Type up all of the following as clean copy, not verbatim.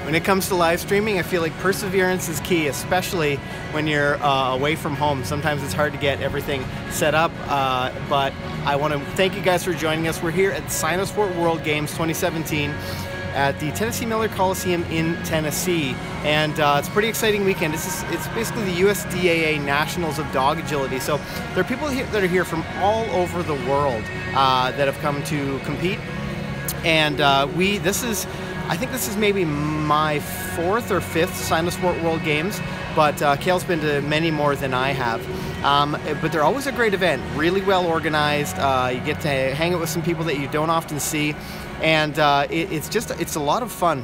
When it comes to live streaming, I feel like perseverance is key, especially when you're away from home. Sometimes it's hard to get everything set up, but I want to thank you guys for joining us. We're here at Cynosport World Games 2017 at the Tennessee Miller Coliseum in Tennessee, and it's a pretty exciting weekend. It's basically the USDAA Nationals of Dog Agility, so there are people here that are here from all over the world that have come to compete, and I think this is maybe my 4th or 5th Cynosport World Games, but Cale's been to many more than I have. But they're always a great event, really well organized. You get to hang out with some people that you don't often see, and it's a lot of fun.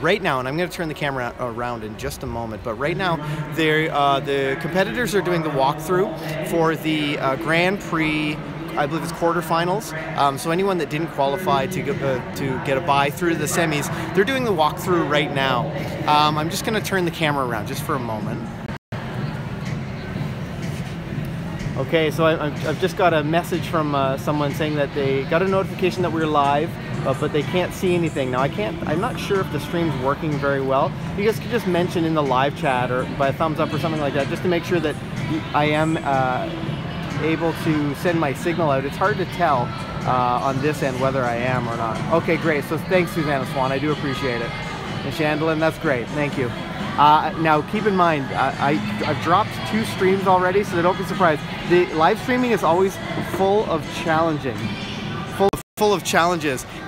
Right now, and I'm going to turn the camera around in just a moment, but right now the competitors are doing the walkthrough for the Grand Prix, I believe it's quarterfinals. So anyone that didn't qualify to get a bye through the semis, they're doing the walkthrough right now. I'm just going to turn the camera around just for a moment. Okay, so I've just got a message from someone saying that they got a notification that we're live, but they can't see anything. Now I'm not sure if the stream's working very well. You guys could just mention in the live chat or by a thumbs up or something like that, just to make sure that I am able to send my signal out. It's hard to tell on this end whether I am or not. Okay, great. So thanks, Susanna Swan. I do appreciate it. And Chandlin, that's great. Thank you. Now, keep in mind, I've dropped 2 streams already, so don't be surprised. The live streaming is always full of challenges,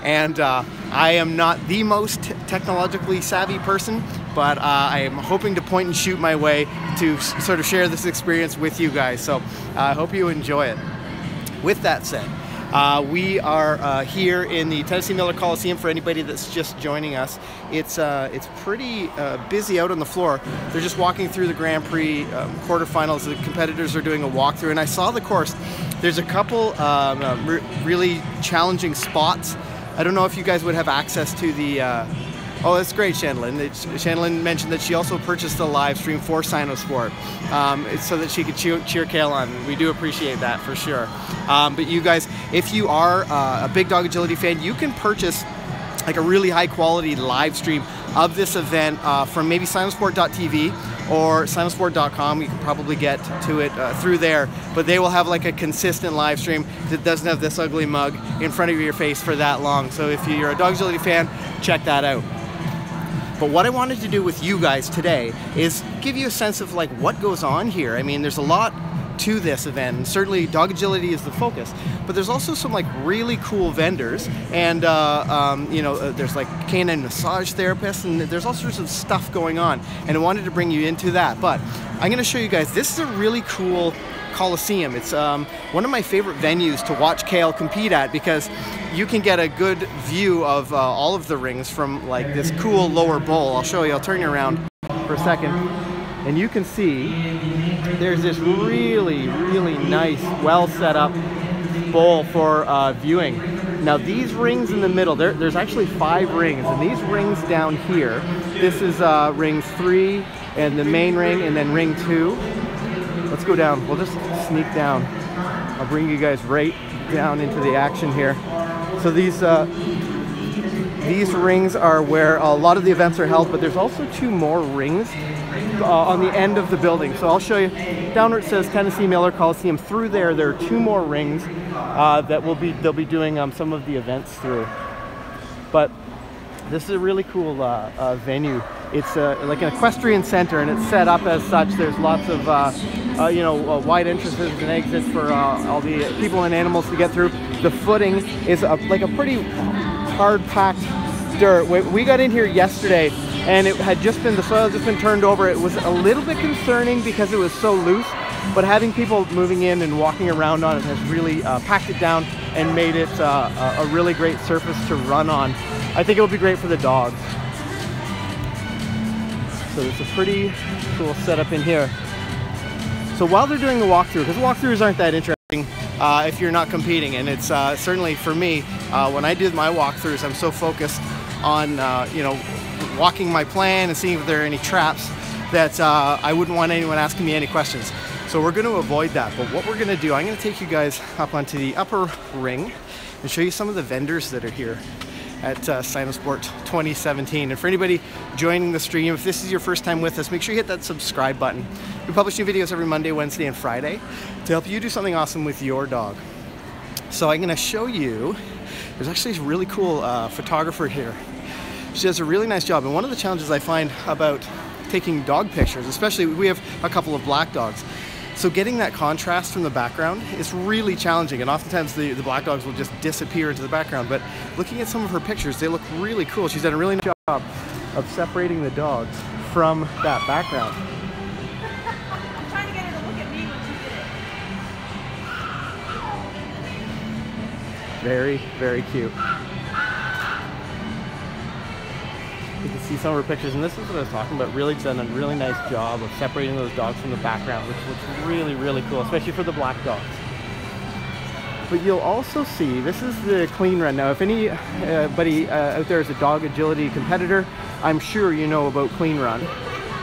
and I am not the most technologically savvy person, but I am hoping to point and shoot my way to sort of share this experience with you guys. So I hope you enjoy it. With that said, we are here in the Tennessee Miller Coliseum. For anybody that's just joining us, it's pretty busy out on the floor. They're just walking through the Grand Prix quarterfinals. The competitors are doing a walkthrough, and I saw the course. There's a couple really challenging spots. I don't know if you guys would have access to the oh, that's great, Chandlin. Chandlin mentioned that she also purchased the live stream for Cynosport so that she could cheer Cale on. We do appreciate that for sure. But you guys, if you are a big dog agility fan, you can purchase like a really high quality live stream of this event from maybe Cynosport.tv or Cynosport.com. You can probably get to it through there, but they will have like a consistent live stream that doesn't have this ugly mug in front of your face for that long. So if you're a dog agility fan, check that out. But what I wanted to do with you guys today is give you a sense of like what goes on here. I mean, there's a lot to this event, and certainly dog agility is the focus, but there's also some like really cool vendors, and you know, there's like canine massage therapists, and there's all sorts of stuff going on, and I wanted to bring you into that. But I'm going to show you guys, this is a really cool Coliseum. It's one of my favorite venues to watch Cale compete at, because you can get a good view of all of the rings from like this cool lower bowl. I'll show you, I'll turn you around for a second, and you can see there's this really nice, well set up bowl for viewing. Now these rings in the middle, there's actually 5 rings, and these rings down here, this is rings 3 and the main ring, and then ring 2. Let's go down. We'll just sneak down. I'll bring you guys right down into the action here. So these rings are where a lot of the events are held, but there's also 2 more rings on the end of the building. So I'll show you. Down where it says Tennessee Miller Coliseum, through there are 2 more rings that they'll be doing some of the events through. But this is a really cool venue. It's like an equestrian center, and it's set up as such. There's lots of you know, wide entrances and exits for all the people and animals to get through. The footing is like a pretty hard-packed dirt. We got in here yesterday, and it had just been, the soil had just been turned over. It was a little bit concerning because it was so loose, but having people moving in and walking around on it has really packed it down and made it a really great surface to run on. I think it'll be great for the dogs. So it's a pretty cool setup in here. So while they're doing the walkthrough, because walkthroughs aren't that interesting if you're not competing, and it's certainly for me, when I do my walkthroughs, I'm so focused on you know, walking my plan and seeing if there are any traps that I wouldn't want anyone asking me any questions. So we're going to avoid that. But what we're going to do, I'm going to take you guys up onto the upper ring and show you some of the vendors that are here. at Cynosport 2017. And for anybody joining the stream, if this is your first time with us, make sure you hit that subscribe button. We publish new videos every Monday, Wednesday, and Friday to help you do something awesome with your dog. So I'm going to show you, there's actually a really cool photographer here. She does a really nice job, and one of the challenges I find about taking dog pictures, especially we have a couple of black dogs, so getting that contrast from the background is really challenging, and oftentimes the black dogs will just disappear into the background. But looking at some of her pictures, they look really cool. She's done a really nice job of separating the dogs from that background. I'm trying to get her to look at me when she did it. Very, very cute. You can see some of her pictures, and this is what I was talking about. Really done a really nice job of separating those dogs from the background, which looks really, really cool, especially for the black dogs. But you'll also see, this is the clean run. Now, if anybody out there is a dog agility competitor, I'm sure you know about Clean Run.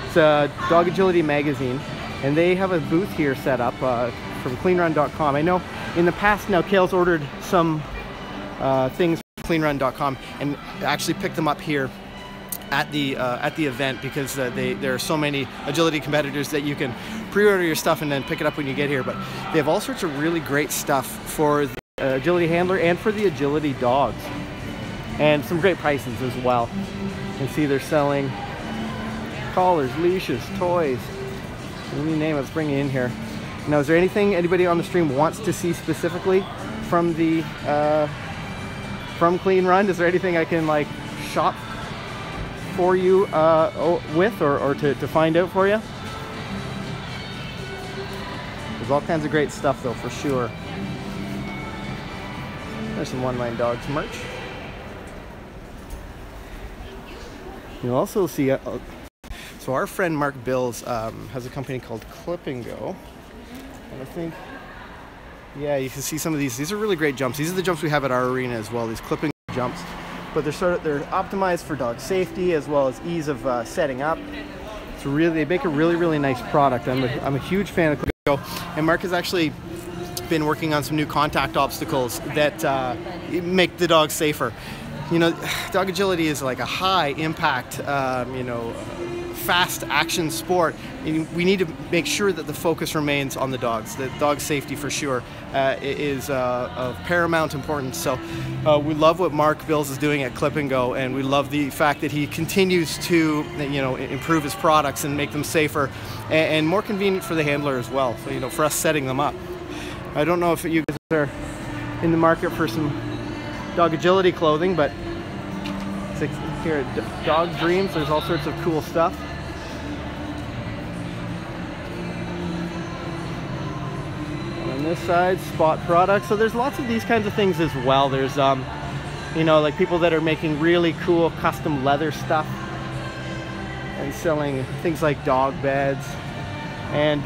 It's a dog agility magazine, and they have a booth here set up from cleanrun.com. I know in the past now, Kale's ordered some things from cleanrun.com and actually picked them up here at the event, because there are so many agility competitors that you can pre-order your stuff and then pick it up when you get here. But they have all sorts of really great stuff for the agility handler and for the agility dogs, and some great prices as well. You can see they're selling collars, leashes, toys, you name it, let's bring it in here. Now, is there anything anybody on the stream wants to see specifically from the from Clean Run? Is there anything I can like shop for you with, or to find out for you? There's all kinds of great stuff though, for sure. There's some One Line Dogs merch. You'll also see so our friend Mark Bills has a company called Clip and Go, and I think, yeah, you can see some of these are really great jumps. These are the jumps we have at our arena as well, these Clip and Go jumps. But they're optimized for dog safety as well as ease of setting up. It's really, they make a really, really nice product. I'm a huge fan of Clip and Go, and Mark has actually been working on some new contact obstacles that make the dog safer. You know, dog agility is like a high impact, you know, fast action sport. We need to make sure that the focus remains on the dogs. The dog safety, for sure, is of paramount importance. So we love what Mark Bills is doing at Clip and Go, and we love the fact that he continues to, you know, improve his products and make them safer and more convenient for the handler as well. So, you know, for us setting them up. I don't know if you guys are in the market for some dog agility clothing, but it's like here at Dog Dreams, there's all sorts of cool stuff. On this side, Spot products. So there's lots of these kinds of things as well. There's you know, like people that are making really cool custom leather stuff and selling things like dog beds, and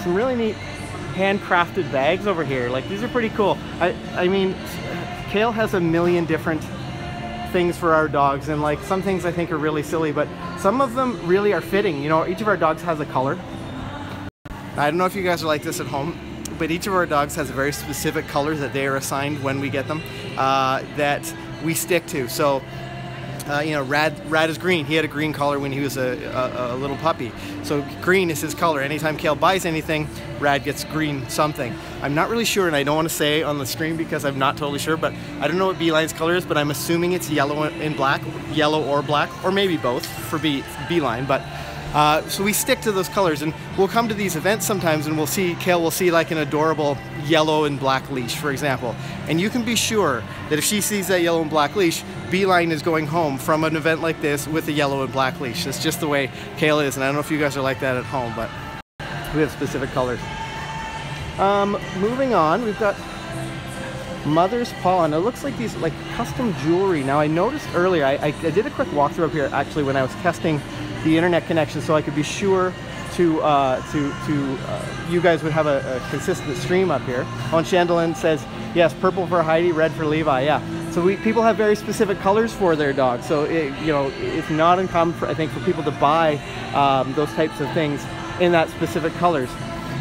some really neat handcrafted bags over here. Like, these are pretty cool. I mean, Kale has a million different things for our dogs, and like some things I think are really silly, but some of them really are fitting. You know, each of our dogs has a color. I don't know if you guys are like this at home, but each of our dogs has a very specific color that they are assigned when we get them, that we stick to. So you know, Rad is green. He had a green collar when he was a little puppy. So green is his color. Anytime Kale buys anything, Rad gets green something. I'm not really sure, and I don't want to say on the screen because I'm not totally sure, but I don't know what Beeline's color is, but I'm assuming it's yellow and black, yellow or black, or maybe both for Beeline. But so we stick to those colors, and we'll come to these events sometimes and we'll see, Kale will see like an adorable yellow and black leash, for example. And you can be sure that if she sees that yellow and black leash, Beeline is going home from an event like this with a yellow and black leash. That's just the way Kale is, and I don't know if you guys are like that at home, but we have specific colors. Moving on, we've got Mother's Pollen. It looks like these like custom jewelry. Now, I noticed earlier, I did a quick walkthrough up here actually when I was testing the internet connection, so I could be sure to you guys would have a consistent stream up here. On Chandelin says, yes, purple for Heidi, red for Levi. Yeah, so people have very specific colors for their dogs, so you know, it's not uncommon I think for people to buy those types of things in that specific colors.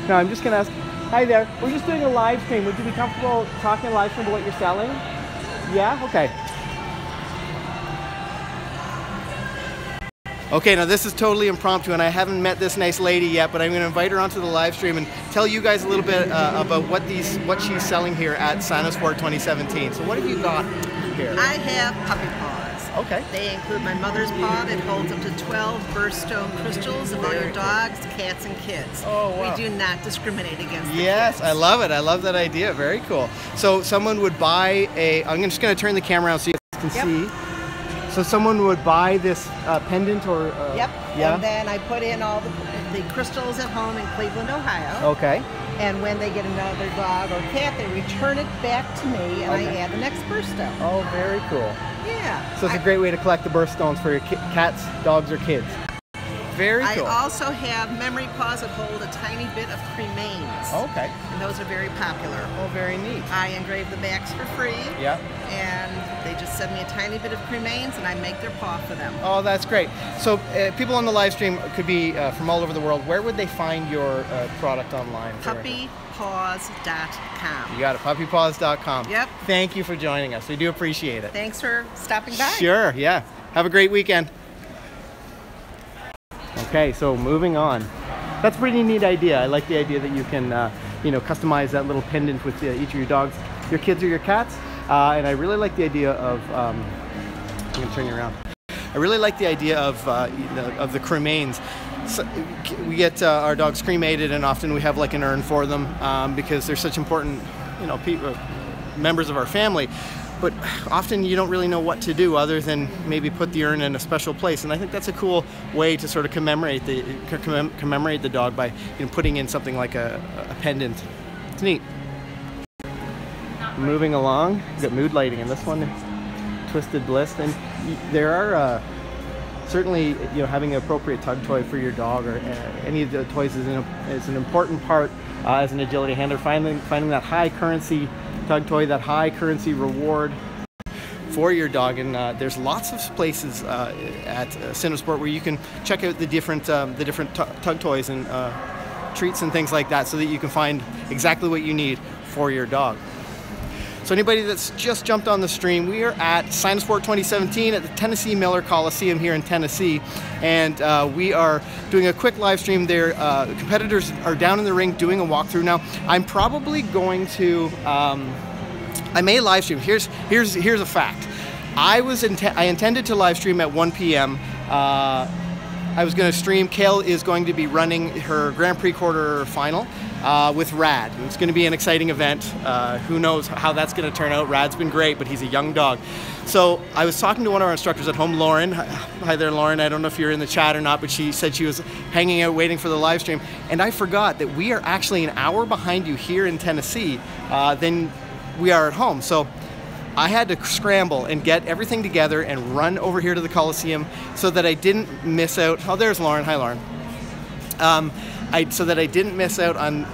Now, I'm just gonna ask, hi there, we're just doing a live stream. Would you be comfortable talking live stream about what you're selling? Yeah, okay. Okay, now this is totally impromptu, and I haven't met this nice lady yet, but I'm going to invite her onto the live stream and tell you guys a little bit about what she's selling here at Cynosport 2017. So what have you got here? I have puppy paws. Okay. They include my mother's paw that holds up to 12 birthstone crystals of other dogs, cats, and kids. Oh, wow. We do not discriminate against the Yes, kids. I love it. I love that idea. Very cool. So someone would buy I'm just going to turn the camera around so you guys can see. So someone would buy this pendant or... Yep, yeah? and then I put in all the crystals at home in Cleveland, Ohio. Okay. And when they get another dog or cat, they return it back to me, and I add the next birthstone. Oh, very cool. Yeah. So it's a great way to collect the birthstones for your cats, dogs, or kids. Very cool. I also have memory paws that hold a tiny bit of cremains. Okay. And those are very popular. Oh, very neat. I engrave the backs for free. Yeah. And they just send me a tiny bit of cremains, and I make their paw for them. Oh, that's great. So people on the live stream could be from all over the world. Where would they find your product online? Puppypaws.com. You got it, puppypaws.com. Yep. Thank you for joining us. We do appreciate it. Thanks for stopping by. Sure, yeah. Have a great weekend. Okay, so moving on. That's a pretty neat idea. I like the idea that you can, customize that little pendant with each of your dogs, your kids, or your cats. And I really like the idea of, I'm gonna turn you around. I really like the idea of the cremains. So we get our dogs cremated, and often we have like an urn for them because they're such important, members of our family. But often you don't really know what to do other than maybe put the urn in a special place, and I think that's a cool way to sort of commemorate the dog by putting in something like a pendant. It's neat. Moving along, we've got mood lighting, and this one, Twisted Bliss, and there are certainly having an appropriate tug toy for your dog or any of the toys is an important part as an agility handler. Finding that high currency tug toy, that high currency reward for your dog, and there's lots of places at Cynosport where you can check out the different tug toys and treats and things like that, so that you can find exactly what you need for your dog. So anybody that's just jumped on the stream, we are at Cynosport 2017 at the Tennessee Miller Coliseum here in Tennessee, and we are doing a quick live stream there. Competitors are down in the ring doing a walkthrough now. I'm probably going to, I may live stream. Here's a fact. I intended to live stream at 1 p.m. I was going to stream. Kale is going to be running her Grand Prix quarter final with Rad. It's going to be an exciting event. Who knows how that's going to turn out. Rad's been great, but he's a young dog. So I was talking to one of our instructors at home, Lauren. Hi there, Lauren. I don't know if you're in the chat or not, but she said she was hanging out waiting for the live stream. And I forgot that we are actually an hour behind you here in Tennessee than we are at home. So I had to scramble and get everything together and run over here to the Coliseum so that I didn't miss out. Oh, there's Lauren. Hi, Lauren. So that I didn't miss out on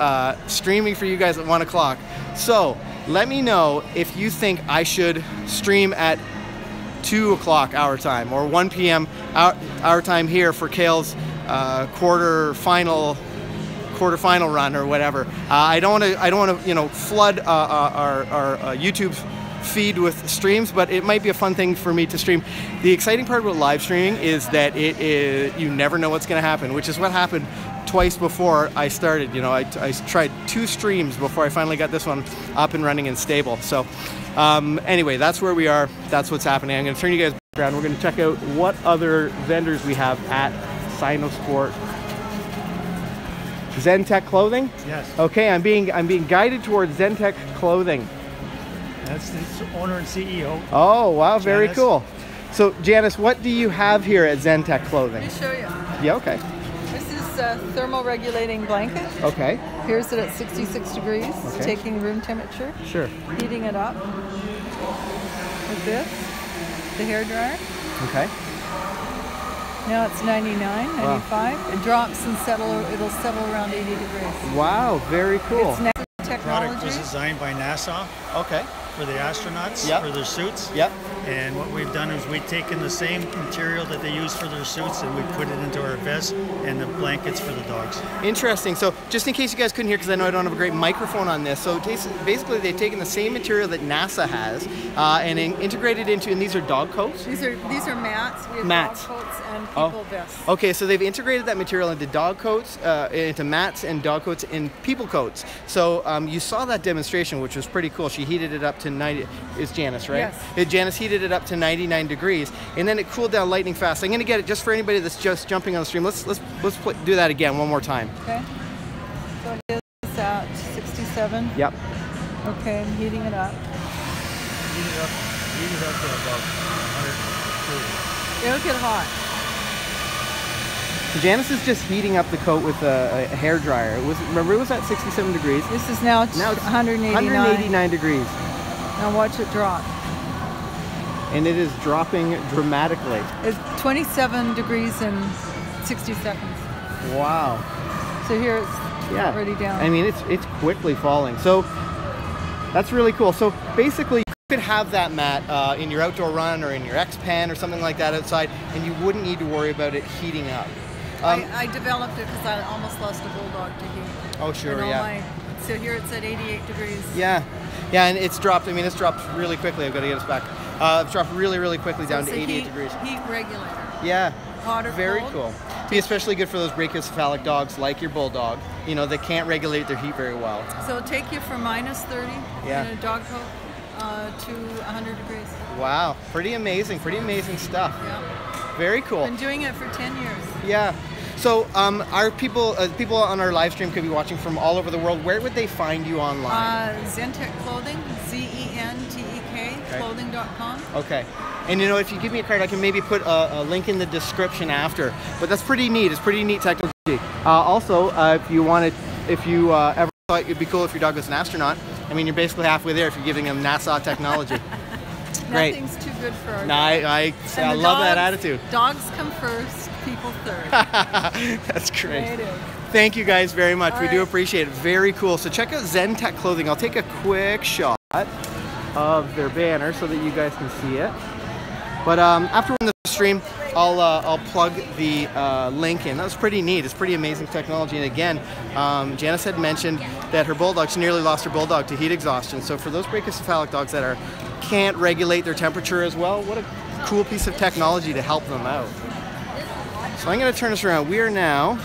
streaming for you guys at 1 o'clock. So let me know if you think I should stream at 2 o'clock our time or 1 p.m. our time here for Kale's quarter final run or whatever. I don't want to flood our YouTube feed with streams, but it might be a fun thing for me to stream. The exciting part about live streaming is that you never know what's going to happen, which is what happened twice before I started. I tried 2 streams before I finally got this one up and running and stable. So anyway, that's where we are. That's what's happening. I'm going to turn you guys back around. We're going to check out what other vendors we have at Cynosport. Zentech Clothing? Yes. Okay, I'm being guided towards Zentech Clothing. That's the owner and CEO. Oh, wow, very Janice. cool. So, Janice, what do you have here at Zentech Clothing? Let me show you. Yeah, okay. This is a thermal regulating blanket. Okay. Here's it at 66 degrees, Okay. taking room temperature, Sure. heating it up with this, the hair dryer. Okay. Now it's 99, 95. It drops and it'll settle around 80 degrees. Wow, very cool. It's next Product was technology. designed by NASA. Okay. for the astronauts Yep. for their suits. Yep. And what we've done is we've taken the same material that they use for their suits and we put it into our vests and the blankets for the dogs. Interesting. So just in case you guys couldn't hear, because I know I don't have a great microphone on this, so basically they've taken the same material that NASA has and integrated into, and these are dog coats? These are mats. We have Mats. dog coats and people vests. Okay, so they've integrated that material into dog coats, into mats and dog coats and people coats. So you saw that demonstration, which was pretty cool. She heated it up to 90. Is Janice, right? Yes. Janice heated it up to 99 degrees, and then it cooled down lightning fast. I'm going to get it just for anybody that's just jumping on the stream. Let's do that again one more time. Okay. So it's at 67. Yep. Okay, I'm heating it up. Heat it up to about 130. It'll get hot. Janice is just heating up the coat with a hair dryer. Remember, it was at 67 degrees. This is now, Now it's 189. 189 degrees. Now watch it drop. And it is dropping dramatically. It's 27 degrees in 60 seconds. Wow. So here it's already down. I mean, it's quickly falling. So that's really cool. So basically, you could have that mat in your outdoor run or in your X-Pen or something like that outside, and you wouldn't need to worry about it heating up. I developed it because I almost lost a bulldog to heat. Oh, sure, So here it's at 88 degrees. Yeah, and it's dropped. I mean, it's dropped really quickly. I've got to get us back. It's dropped really, really quickly down to 88 degrees. Heat regulator. Yeah. Hot or Very cold. cool. Be especially good for those brachycephalic dogs like your bulldog, you know, that can't regulate their heat very well. So it'll take you from -30 in a dog coat to 100 degrees. Wow, pretty amazing stuff. Yeah. Very cool. Been doing it for 10 years. Yeah. So our people on our live stream could be watching from all over the world. Where would they find you online? Zentech Clothing, Zentek, clothing.com. Okay. And you know, if you give me a card, I can maybe put a link in the description after. But that's pretty neat. It's pretty neat technology. Also, if you ever thought it'd be cool if your dog was an astronaut, I mean, you're basically halfway there if you're giving them NASA technology. Great. Nothing's too good for our No, dogs. I love that attitude. Dogs come first, people third. That's great. It is. Thank you guys very much. All We do right. appreciate it. Very cool. So check out Zentech Clothing. I'll take a quick shot of their banner so that you guys can see it. But after the stream, I'll plug the link in. That was pretty neat. It's pretty amazing technology. And again, Janice had mentioned that her bulldog, she nearly lost her bulldog to heat exhaustion. So for those brachycephalic dogs that can't regulate their temperature as well, what a cool piece of technology to help them out. So I'm going to turn this around. We are now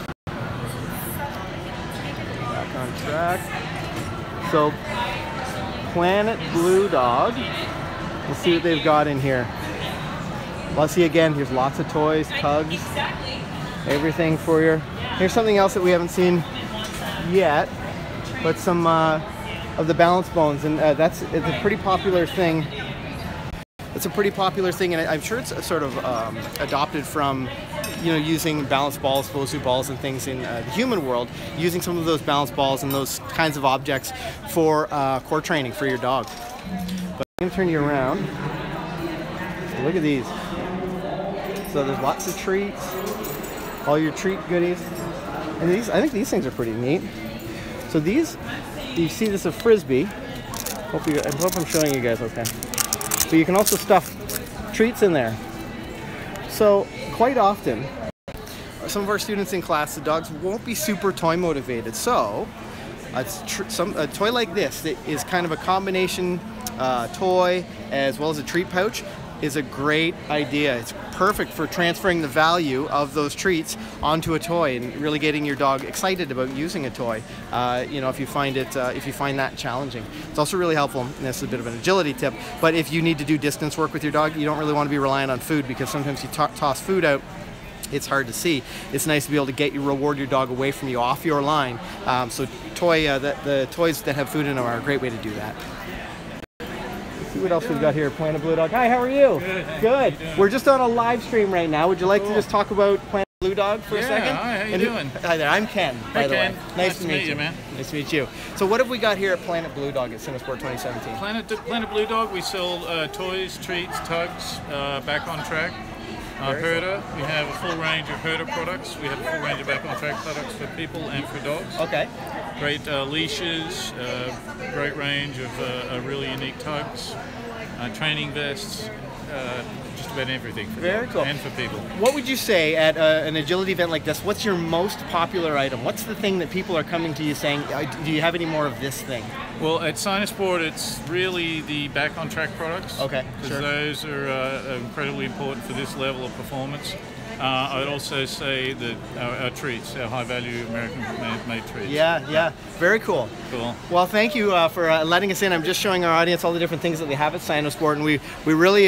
back on track. So Planet Blue Dog. Let's see what they've got in here. Let's see again. Here's lots of toys, tugs, everything for you. Here's something else that we haven't seen yet, but some of the balance bones, and it's a pretty popular thing. It's a pretty popular thing, and I'm sure it's sort of adopted from, you know, using balance balls, Fosu balls, and things in the human world, using some of those balance balls and those kinds of objects for core training for your dog. But I'm gonna turn you around. Look at these. So there's lots of treats, all your treat goodies, and I think these things are pretty neat. So these, you see this a frisbee. I hope I'm showing you guys okay. But you can also stuff treats in there. So quite often, some of our students in class, the dogs won't be super toy motivated. So a toy like this that is kind of a combination toy as well as a treat pouch is a great idea. It's perfect for transferring the value of those treats onto a toy and really getting your dog excited about using a toy. You know, if you find that challenging, it's also really helpful. And this is a bit of an agility tip. But if you need to do distance work with your dog, you don't really want to be relying on food, because sometimes you toss food out, it's hard to see. It's nice to be able to reward your dog away from you, off your line. So the toys that have food in them are a great way to do that. See what else we've got here. Planet Blue Dog. Hi, how are you? Good. We're just on a live stream right now. Would you like to just talk about Planet Blue Dog for a second? Hi, how you doing? Hi there. I'm Ken, by the way. Nice to meet you, man. Nice to meet you. So what have we got here at Planet Blue Dog at Cynosport 2017? Planet Blue Dog, we sell toys, treats, tugs, back on track. Herder, we have a full range of herder products. We have a full range of back-on-track products for people and for dogs. Okay. Great leashes, great range of really unique tugs, training vests, just about everything for dogs and for people. What would you say at an agility event like this? What's your most popular item? What's the thing that people are coming to you saying, do you have any more of this thing? Well, at Cynosport, it's really the back-on-track products. Okay, because those are incredibly important for this level of performance. I'd also say that our treats, our high-value American-made treats. Yeah, very cool. Cool. Well, thank you for letting us in. I'm just showing our audience all the different things that they have at Cynosport, and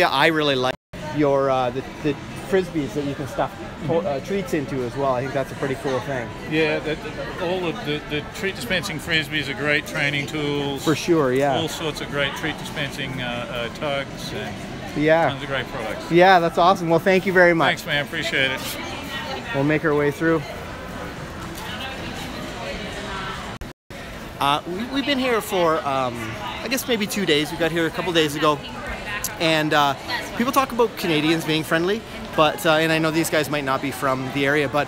I really like your the frisbees that you can stuff treats into as well. I think that's a pretty cool thing. Yeah, all of the treat dispensing frisbees are great training tools. For sure, yeah. All sorts of great treat dispensing tugs and tons of great products. Yeah, that's awesome. Well, thank you very much. Thanks, man. Appreciate it. We'll make our way through. We've been here for, I guess maybe 2 days. We got here a couple days ago. And people talk about Canadians being friendly, but and I know these guys might not be from the area, but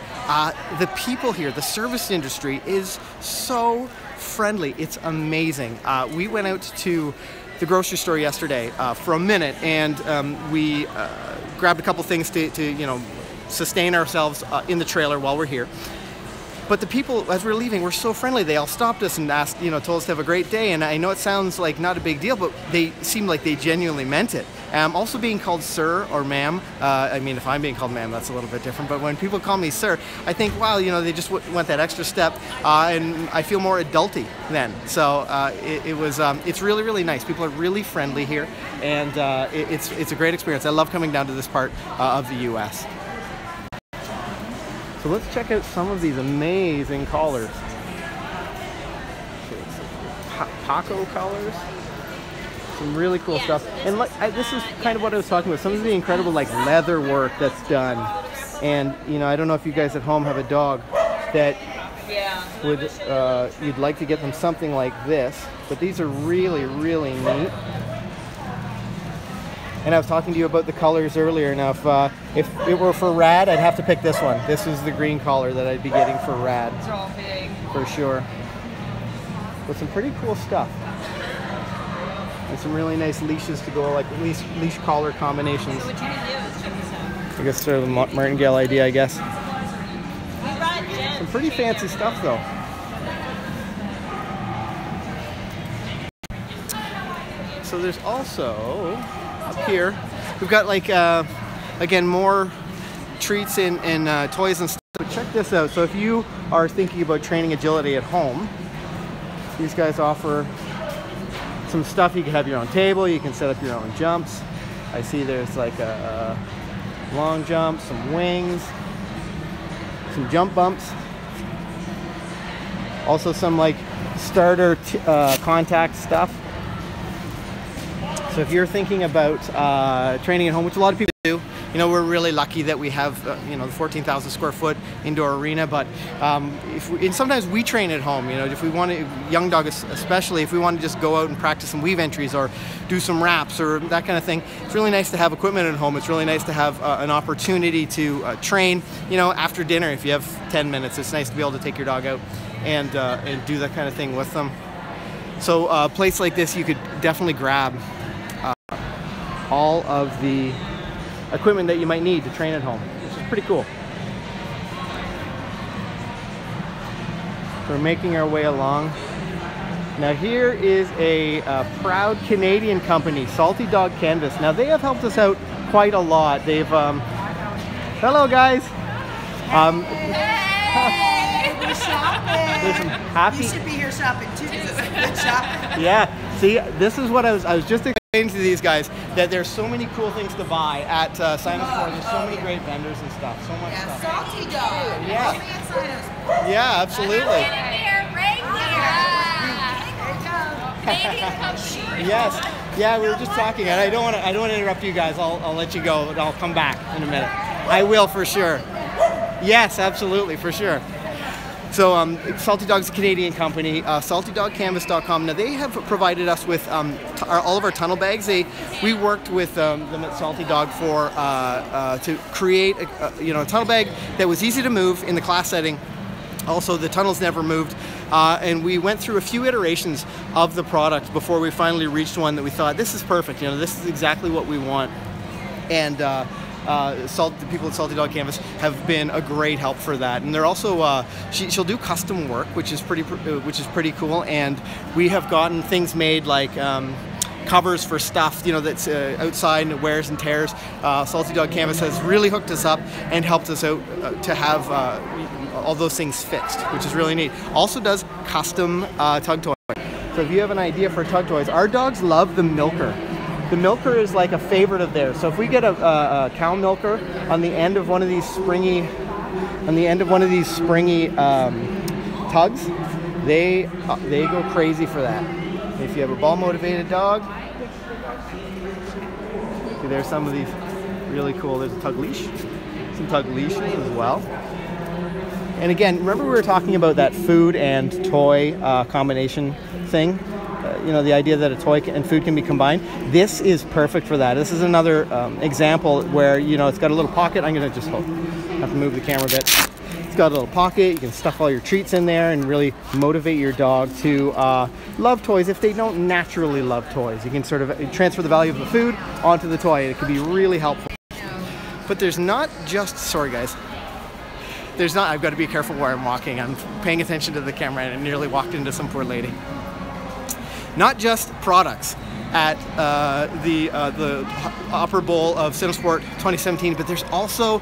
the people here, the service industry is so friendly. It's amazing. We went out to the grocery store yesterday for a minute, and we grabbed a couple things to sustain ourselves in the trailer while we're here. But the people, as we were leaving, were so friendly. They all stopped us and asked, told us to have a great day. And I know it sounds like not a big deal, but they seemed like they genuinely meant it. Also being called sir or ma'am, I mean, if I'm being called ma'am, that's a little bit different. But when people call me sir, I think, wow, they just went that extra step, and I feel more adulty then. So it's really, really nice. People are really friendly here, and it's a great experience. I love coming down to this part of the U.S. So let's check out some of these amazing collars. Paco collars. Some really cool stuff. And this is kind of what I was talking about. Some of the incredible leather work that's done. And I don't know if you guys at home have a dog that would you'd like to get them something like this. But these are really, really neat. And I was talking to you about the colors earlier. Now, if it were for Rad, I'd have to pick this one. This is the green collar that I'd be getting for Rad. They're all big. For sure. With some pretty cool stuff. And some really nice leashes to go, leash collar combinations. So what you can do is check this out. I guess sort of a martingale idea, I guess. We brought gems. Some pretty fancy stuff, though. So there's also up here, we've got again, more treats and toys and stuff. But check this out. So if you are thinking about training agility at home, these guys offer some stuff. You can have your own table, you can set up your own jumps. I see there's a long jump, some wings, some jump bumps. Also some starter contact stuff. So if you're thinking about training at home, which a lot of people do, we're really lucky that we have, the 14,000 square foot indoor arena. But and sometimes we train at home. If we want to, young dogs especially, if we want to just go out and practice some weave entries or do some wraps or that kind of thing, it's really nice to have equipment at home. It's really nice to have an opportunity to train. After dinner, if you have 10 minutes, it's nice to be able to take your dog out and do that kind of thing with them. So a place like this, you could definitely grab all of the equipment that you might need to train at home, which is pretty cool. So we're making our way along. Now here is a proud Canadian company, Salty Dog Canvas. Now they have helped us out quite a lot. They've, hello guys. Hey, we're shopping. There's some happy. You should be here shopping too. This is good shopping. Yeah. See, this is what I was just explaining to these guys, that there's so many cool things to buy at Cynosport. There's so many great vendors and stuff. So much stuff. Salty Dog. Yeah. Yeah, absolutely. Yes. Yeah, we were just talking, and I don't want to interrupt you guys. I'll let you go, but I'll come back in a minute. I will for sure. Yes, absolutely, for sure. So Salty Dog's a Canadian company, saltydogcanvas.com. Now they have provided us with all of our tunnel bags. We worked with them at Salty Dog for to create a tunnel bag that was easy to move in the class setting. Also, the tunnels never moved, and we went through a few iterations of the product before we finally reached one that we thought, this is perfect. This is exactly what we want. And the people at Salty Dog Canvas have been a great help for that, and they're also she'll do custom work, which is pretty cool. And we have gotten things made like covers for stuff that's outside and it wears and tears. Salty Dog Canvas has really hooked us up and helped us out to have all those things fixed, which is really neat. Also does custom Tug Toy. So if you have an idea for Tug Toys, our dogs love the milker. The milker is like a favorite of theirs. So if we get a cow milker on the end of one of these springy, tugs, they go crazy for that. If you have a ball motivated dog, see, there's some of these really cool. There's a tug leash, some tug leashes as well. And again, remember we were talking about that food and toy combination thing? The idea that a toy and food can be combined. This is perfect for that. This is another example where, it's got a little pocket. I'm going to just have to move the camera a bit. It's got a little pocket. You can stuff all your treats in there and really motivate your dog to love toys if they don't naturally love toys. You can sort of transfer the value of the food onto the toy. It can be really helpful. But there's not just, sorry guys, I've got to be careful where I'm walking. I'm paying attention to the camera and I nearly walked into some poor lady. Not just products at the upper bowl of Cynosport 2017, but there's also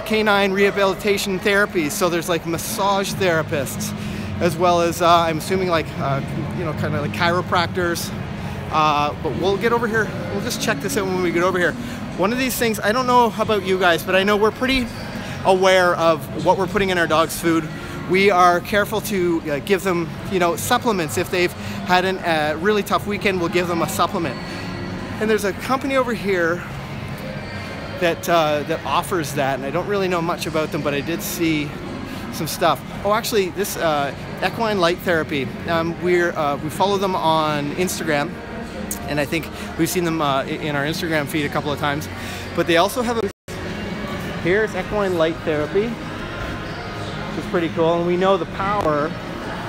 canine rehabilitation therapies. So there's like massage therapists, as well as I'm assuming like kind of like chiropractors. But we'll get over here. We'll just check this out when we get over here. One of these things, I don't know about you guys, but I know we're pretty aware of what we're putting in our dog's food. We are careful to give them, supplements. If they've had a really tough weekend, we'll give them a supplement. And there's a company over here that offers that, and I don't really know much about them, but I did see some stuff. Oh, actually, this Equine Light Therapy. We follow them on Instagram, and I think we've seen them in our Instagram feed a couple of times. But they also have here's Equine Light Therapy. Which is pretty cool, and we know the power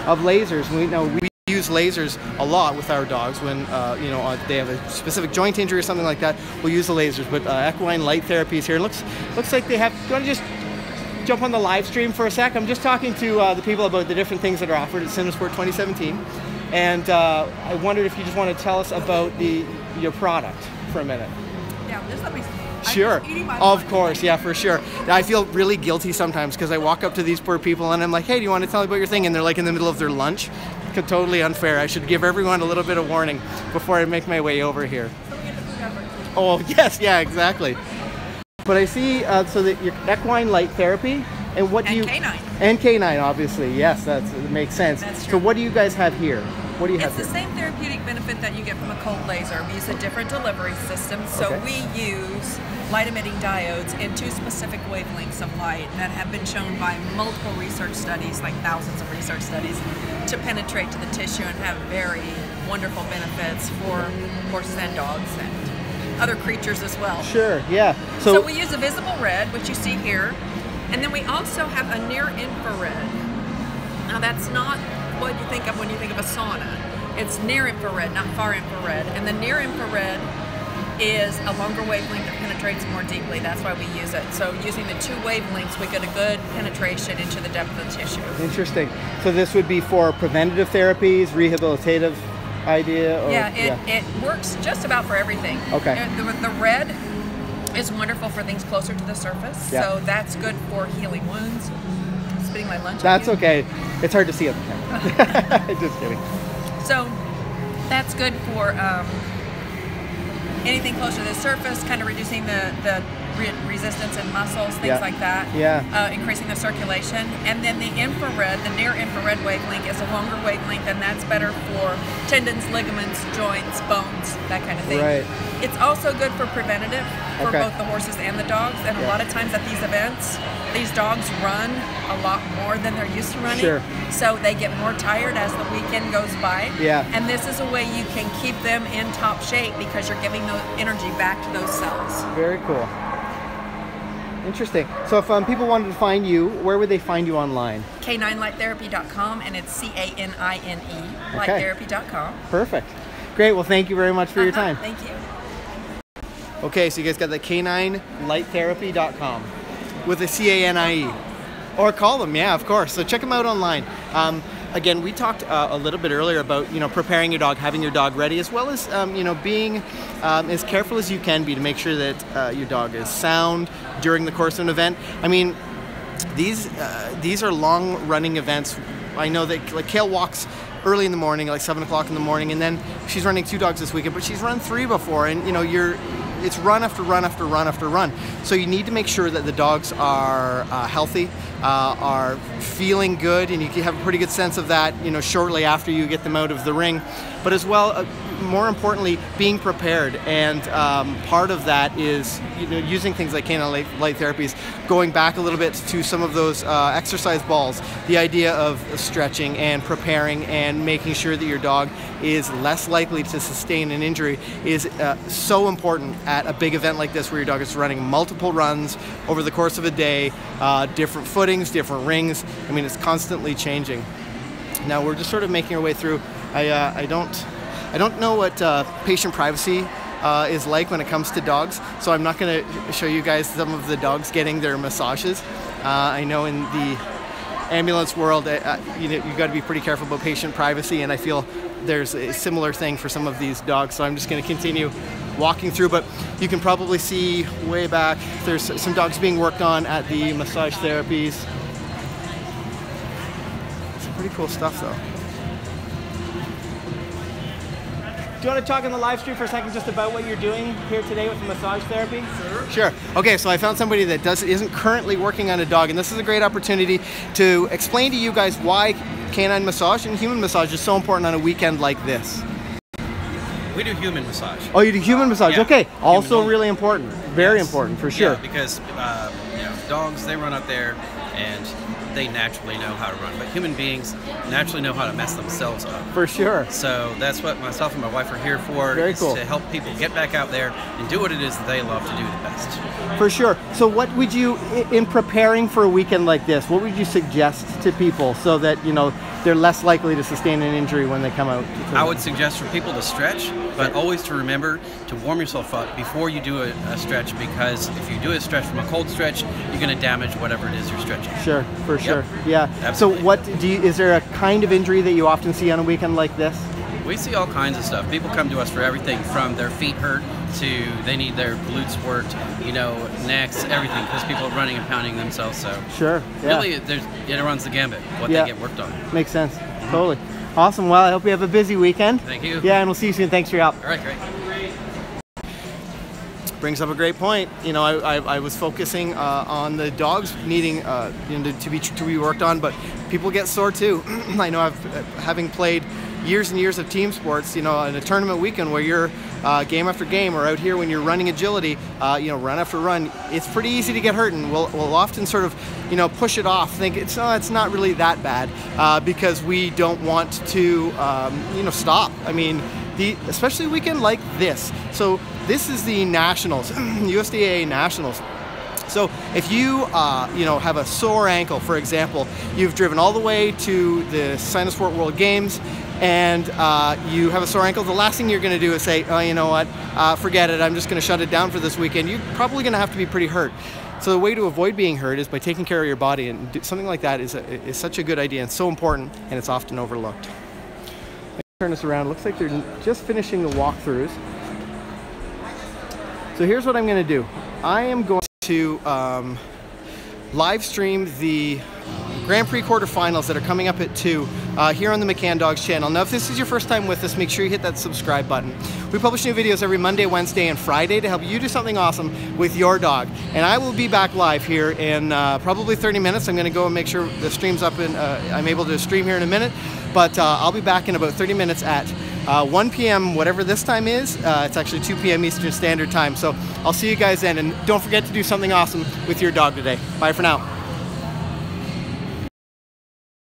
of lasers. We use lasers a lot with our dogs when they have a specific joint injury or something like that. We'll use the lasers, but Equine Light Therapy is here. It looks like they have. Do you want to just jump on the live stream for a sec? I'm just talking to the people about the different things that are offered at Cynosport 2017, and I wondered if you just want to tell us about your product for a minute. Yeah, just let me. Sure, of course, yeah, for sure. I feel really guilty sometimes because I walk up to these poor people and I'm like, hey, do you want to tell me about your thing? And they're like in the middle of their lunch. Totally unfair. I should give everyone a little bit of warning before I make my way over here. Oh, yes, yeah, exactly. But I see, so that your Equine Light Therapy, and what do you... Canine. And Canine, obviously, yes, that makes sense. That's true. So what do you guys have here? What do you have It's the here? same therapeutic benefit that you get from a cold laser. We use a different delivery system, so we use light-emitting diodes in 2 specific wavelengths of light that have been shown by multiple research studies, like thousands of research studies, to penetrate to the tissue and have very wonderful benefits for horses and dogs and other creatures as well. Sure, yeah. So we use a visible red, which you see here, and then we also have a near-infrared. Now that's not what you think of when you think of a sauna. It's near-infrared, not far-infrared, and the near-infrared is a longer wavelength that penetrates more deeply. That's why we use it. So using the 2 wavelengths, we get a good penetration into the depth of the tissue. Interesting. So this would be for preventative therapies, rehabilitative idea? Or, it works just about for everything. Okay. The red is wonderful for things closer to the surface. So that's good for healing wounds. I'm spitting my lunch. That's okay. It's hard to see on the camera. Just kidding. So that's good for anything closer to the surface, kind of reducing the resistance in muscles, things like that. Increasing the circulation. And then the infrared, the near-infrared wavelength is a longer wavelength, and that's better for tendons, ligaments, joints, bones, that kind of thing. Right. It's also good for preventative for both the horses and the dogs. And a lot of times at these events, these dogs run a lot more than they're used to running. Sure. So they get more tired as the weekend goes by. Yeah. And this is a way you can keep them in top shape because you're giving the energy back to those cells. Very cool. Interesting. So if people wanted to find you, where would they find you online? CaninelightTherapy.com, and it's CANINE, Okay. lighttherapy.com. Perfect. Great. Well, thank you very much for your time. Thank you. Okay, so you guys got the caninelightTherapy.com with a CANIE. Or call them, yeah, of course. So check them out online. Again, we talked a little bit earlier about, preparing your dog, having your dog ready, as well as, being as careful as you can be to make sure that your dog is sound during the course of an event. I mean, these are long-running events. I know that, like, Kale walks early in the morning, like 7 o'clock in the morning, and then she's running 2 dogs this weekend, but she's run 3 before, and, it's run after run after run after run. So you need to make sure that the dogs are healthy, are feeling good, and you can have a pretty good sense of that, shortly after you get them out of the ring. But as well, more importantly, being prepared. And part of that is, using things like canine light therapies, going back a little bit to some of those exercise balls, the idea of stretching and preparing and making sure that your dog is less likely to sustain an injury is so important at a big event like this, where your dog is running multiple runs over the course of a day, different footings, different rings. I mean, it's constantly changing. Now we're just sort of making our way through. I don't know what patient privacy is like when it comes to dogs, so I'm not going to show you guys some of the dogs getting their massages. I know in the ambulance world, you've got to be pretty careful about patient privacy, and I feel there's a similar thing for some of these dogs, so I'm just going to continue walking through. But you can probably see way back, there's some dogs being worked on at the massage therapies. Some pretty cool stuff though. Do you want to talk on the live stream for a second just about what you're doing here today with the massage therapy? Sure. Okay, so I found somebody that isn't currently working on a dog, and this is a great opportunity to explain to you guys why canine massage and human massage is so important on a weekend like this. We do human massage. Oh, you do human massage? Yeah. Okay. Also Human. really important. Very important, for sure. Yeah, because dogs, they run out there and they naturally know how to run, but human beings naturally know how to mess themselves up. For sure. So that's what myself and my wife are here for. Very cool. To help people get back out there and do what it is that they love to do the best. For sure. So what would you, in preparing for a weekend like this, what would you suggest to people so that, they're less likely to sustain an injury when they come out? I would suggest for people to stretch, but always to remember to warm yourself up before you do a stretch, because if you do a stretch from a cold stretch, you're going to damage whatever it is you're stretching. Sure, for sure. Yeah. Absolutely. So what is there a kind of injury that you often see on a weekend like this? We see all kinds of stuff. People come to us for everything from their feet hurt to they need their glutes worked, necks, everything, because people are running and pounding themselves. So sure, yeah. Really, it runs the gambit, what they get worked on. Makes sense. Totally. Awesome. Well, I hope you have a busy weekend. Thank you. Yeah, and we'll see you soon. Thanks for your help. All right, great. Brings up a great point. I was focusing on the dogs needing to be worked on, but people get sore too. I know having played years and years of team sports, in a tournament weekend where you're game after game, or out here when you're running agility, run after run, it's pretty easy to get hurt, and we'll often sort of, push it off, think it's not really that bad, because we don't want to, stop. I mean, especially a weekend like this. So this is the Nationals, USDA Nationals. So if you, have a sore ankle, for example, you've driven all the way to the Cynosport World Games, and you have a sore ankle, the last thing you're going to do is say, oh, you know what, forget it, I'm just going to shut it down for this weekend. You're probably going to have to be pretty hurt. So the way to avoid being hurt is by taking care of your body, and something like that is such a good idea and so important, and it's often overlooked. Turn this around. Looks like they're just finishing the walkthroughs. So here's what I'm going to do. I am going to live stream the Grand Prix quarterfinals that are coming up at 2 here on the McCann Dogs channel. Now, if this is your first time with us, make sure you hit that subscribe button. We publish new videos every Monday, Wednesday, and Friday to help you do something awesome with your dog. And I will be back live here in probably 30 minutes. I'm going to go and make sure the stream's up, and I'm able to stream here in a minute. But I'll be back in about 30 minutes at 1 p.m., whatever this time is. It's actually 2 p.m. Eastern Standard Time. So I'll see you guys then. And don't forget to do something awesome with your dog today. Bye for now.